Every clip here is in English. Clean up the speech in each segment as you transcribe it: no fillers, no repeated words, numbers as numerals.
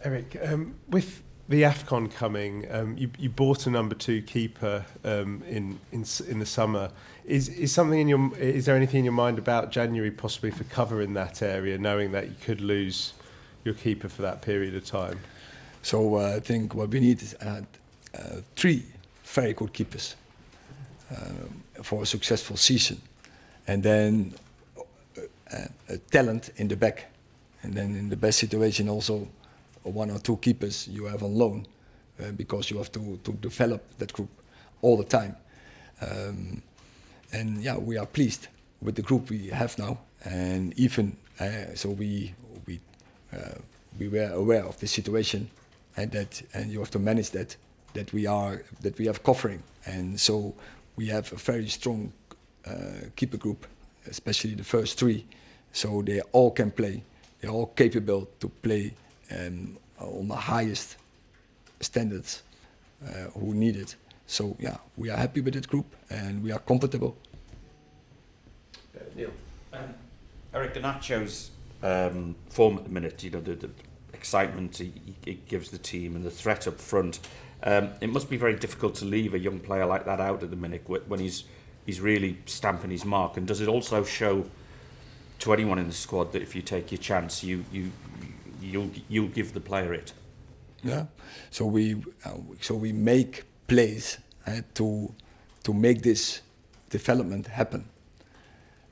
Eric, with the AFCON coming, you bought a number 2 keeper in the summer. Is there anything in your mind about January possibly for cover in that area, knowing that you could lose your keeper for that period of time? So I think what we need is 3 very good keepers for a successful season, and then a talent in the back, and then in the best situation also 1 or 2 keepers you have on loan, because you have to develop that group all the time. And yeah, we are pleased with the group we have now, and even so we were aware of the situation, and you have to manage that we have covering, and so we have a very strong keeper group, especially the first 3. So they all can play, they're all capable to play on the highest standards who need it. So yeah, we are happy with that group and we are comfortable. Neil, Eric Garnacho's form at the minute, you know, the excitement he gives the team and the threat up front. It must be very difficult to leave a young player like that out at the minute when he's really stamping his mark. And does it also show to anyone in the squad that if you take your chance, you'll give the player it? Yeah. So we make plays to make this development happen,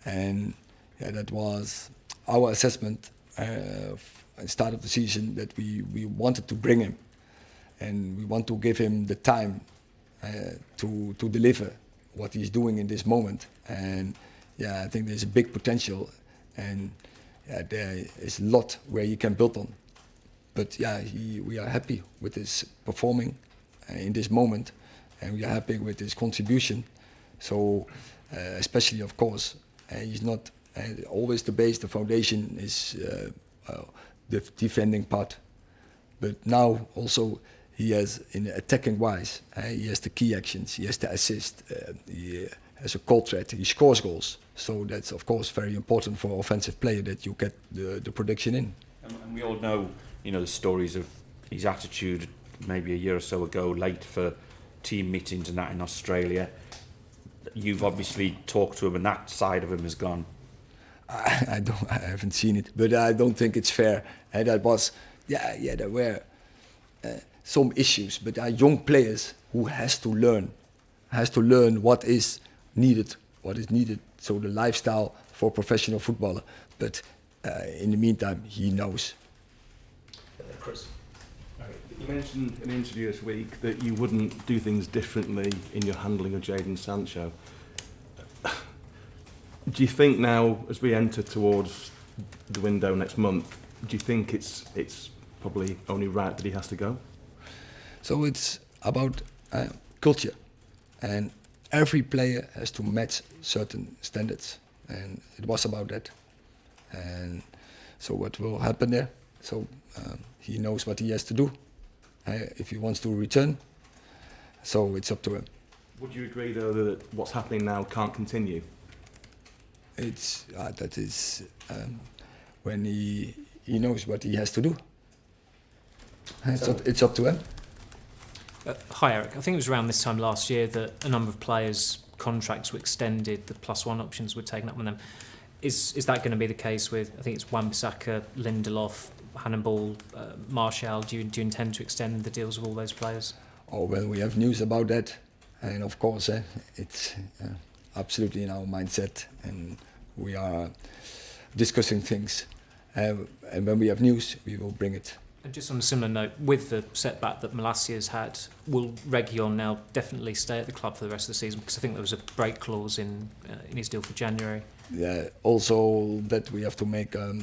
and yeah, that was our assessment at the start of the season, that we wanted to bring him, and we want to give him the time to deliver what he's doing in this moment. And yeah, I think there's a big potential, and yeah, there is a lot where he can build on. But yeah, we are happy with his performing in this moment, and we are happy with his contribution. So especially, of course, he's not always the base. The foundation is the defending part, but now also he has, in attacking wise, he has the key actions, he has the assist, he has a goal threat, he scores goals. So that's of course very important for an offensive player, that you get the production in. And we all know, you know, the stories of his attitude maybe a year or so ago, late for team meetings and that in Australia. You've obviously talked to him, and that side of him has gone. I haven't seen it, but I don't think it's fair. And that was, there were some issues, but there are young players who has to learn what is needed. So the lifestyle for a professional footballer. But in the meantime, he knows. Chris. You mentioned in an interview this week that you wouldn't do things differently in your handling of Jadon Sancho. Do you think now, as we enter towards the window next month, do you think it's probably only right that he has to go? So it's about culture, and every player has to match certain standards, and it was about that. And so what will happen there? So he knows what he has to do if he wants to return. So it's up to him. Would you agree, though, that what's happening now can't continue? It's that is when he knows what he has to do. It's up to him. Hi Eric, I think it was around this time last year that a number of players' contracts were extended, the +1 options were taken up on them. Is that going to be the case with, I think it's Wan-Bissaka, Lindelof, Hannibal, Martial? Do you intend to extend the deals with all those players? Oh, well, we have news about that, and of course it's absolutely in our mindset, and we are discussing things, and when we have news we will bring it. And just on a similar note, with the setback that Malacia's had, will Reguilón now definitely stay at the club for the rest of the season? Because I think there was a break clause in his deal for January. Yeah, also that we have to make a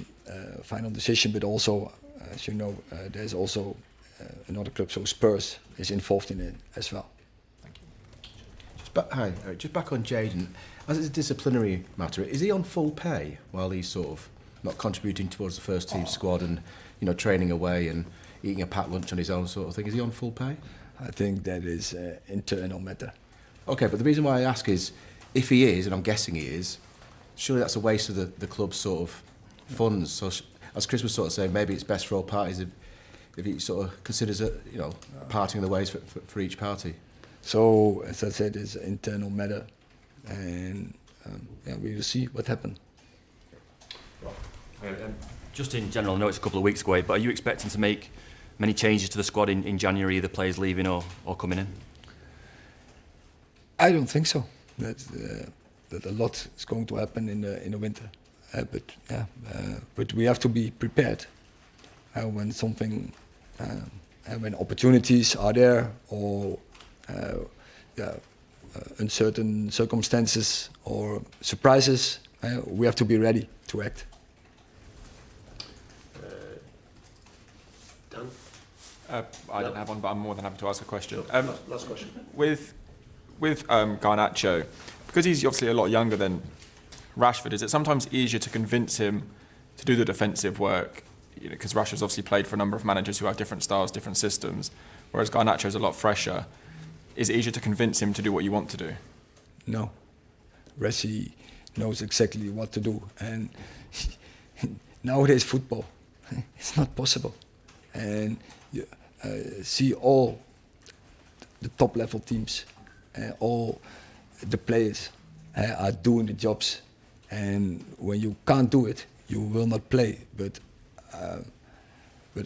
final decision, but also, as you know, there's also another club, so Spurs is involved in it as well. Thank you. Just back on Jadon, as it's a disciplinary matter, is he on full pay while he's sort of not contributing towards the first team squad and, you know, training away and eating a packed lunch on his own sort of thing? Is he on full pay? I think that is an internal matter. Okay, but the reason why I ask is, if he is, and I'm guessing he is, surely that's a waste of the club's sort of funds. So as Chris was sort of saying, maybe it's best for all parties if he sort of considers it, parting of the ways for each party. So, as I said, it's an internal matter, and we will see what happens. Just in general, I know it's a couple of weeks away, but are you expecting to make many changes to the squad in January, either players leaving or coming in? I don't think so. That a lot is going to happen in the winter, but we have to be prepared when something, when opportunities are there, or uncertain circumstances or surprises. We have to be ready to act. I don't have one, but I'm more than happy to ask a question. Last question. With Garnacho, because he's obviously a lot younger than Rashford, is it sometimes easier to convince him to do the defensive work? Because Rashford's obviously played for a number of managers who have different styles, different systems, whereas Garnacho's a lot fresher. Is it easier to convince him to do what you want to do? No. Messi knows exactly what to do, and nowadays football, it's not possible. And you see all the top level teams, all the players are doing the jobs, and when you can't do it, you will not play. But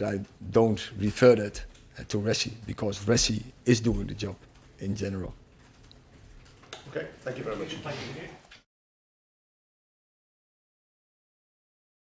I don't refer that to Messi, because Messi is doing the job in general. Okay, thank you very much. Thank you.